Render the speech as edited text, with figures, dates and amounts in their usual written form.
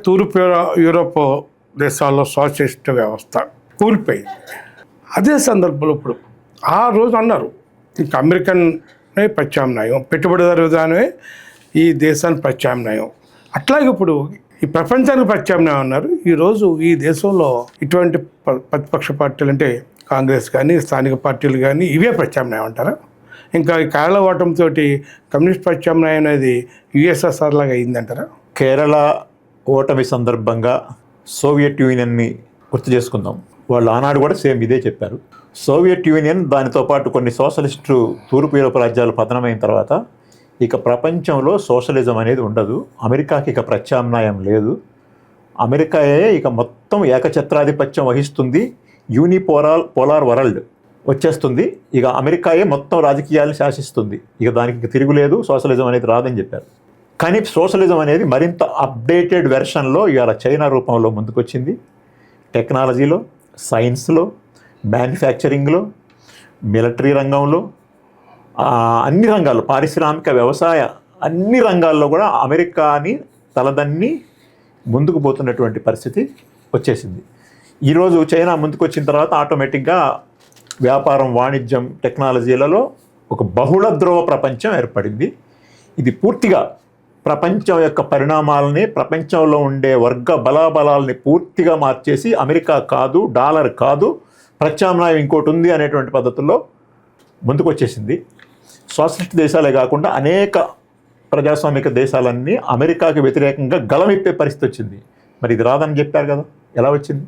తూర్పు యూరోప్ దేశాల్లో సోషలిస్ట్ వ్యవస్థ కూలిపోయింది. అదే సందర్భంలో ఇప్పుడు ఆ రోజు అన్నారు ఇంకా అమెరికన్నే ప్రత్యామ్నాయం, పెట్టుబడిదారు విధానమే ఈ దేశానికి ప్రత్యామ్నాయం. అట్లాగే ఇప్పుడు ఈ ప్రపంచానికి ప్రత్యామ్నాయం అన్నారు. ఈరోజు ఈ దేశంలో ఇటువంటి ప్రతిపక్ష పార్టీలు అంటే కాంగ్రెస్ కానీ స్థానిక పార్టీలు కానీ ఇవే ప్రత్యామ్నాయం అంటారా? ఇంకా ఈ కేరళ ఓటమితో కమ్యూనిస్ట్ ప్రత్యామ్నాయం అనేది యుఎస్ఎస్ఆర్ లాగా అయిందంటారా? కేరళ ఓటమి సందర్భంగా సోవియట్ యూనియన్ని గుర్తు చేసుకుందాం. వాళ్ళు ఆనాడు కూడా సేమ్ ఇదే చెప్పారు. సోవియట్ యూనియన్ దానితో పాటు కొన్ని సోషలిస్టు తూర్పు యూరోప్ రాజ్యాలు పతనమైన తర్వాత ఇక ప్రపంచంలో సోషలిజం అనేది ఉండదు, అమెరికాకి ఇక ప్రత్యామ్నాయం లేదు, అమెరికాయే ఇక మొత్తం ఏకఛత్రాధిపత్యం వహిస్తుంది, పోలార్ వరల్డ్ వచ్చేస్తుంది, ఇక అమెరికాయే మొత్తం రాజకీయాలను శాసిస్తుంది, ఇక దానికి తిరుగులేదు, సోషలిజం అనేది రాదని చెప్పారు. కానీ సోషలిజం అనేది మరింత అప్డేటెడ్ వెర్షన్లో ఇవాళ చైనా రూపంలో ముందుకొచ్చింది. టెక్నాలజీలో, సైన్స్లో, మ్యానుఫ్యాక్చరింగ్లో, మిలిటరీ రంగంలో, అన్ని రంగాల్లో, పారిశ్రామిక, వ్యవసాయ అన్ని రంగాల్లో కూడా అమెరికాని తలదన్ని ముందుకు పోతున్నటువంటి పరిస్థితి వచ్చేసింది. ఈరోజు చైనా ముందుకు వచ్చిన తర్వాత ఆటోమేటిక్గా వ్యాపారం, వాణిజ్యం, టెక్నాలజీలలో ఒక బహుళ ధ్రువ ప్రపంచం ఏర్పడింది. ఇది పూర్తిగా ప్రపంచం యొక్క పరిణామాలని, ప్రపంచంలో ఉండే వర్గ బలాబలాల్ని పూర్తిగా మార్చేసి అమెరికా కాదు, డాలర్ కాదు, ప్రత్యామ్నాయం ఇంకోటి ఉంది అనేటువంటి పద్ధతుల్లో ముందుకు వచ్చేసింది. సోషలిస్ట్ దేశాలే కాకుండా అనేక ప్రజాస్వామిక దేశాలన్నీ అమెరికాకి వ్యతిరేకంగా గళమిప్పే పరిస్థితి వచ్చింది. మరి ఇది రాదని చెప్పారు కదా, ఎలా వచ్చింది?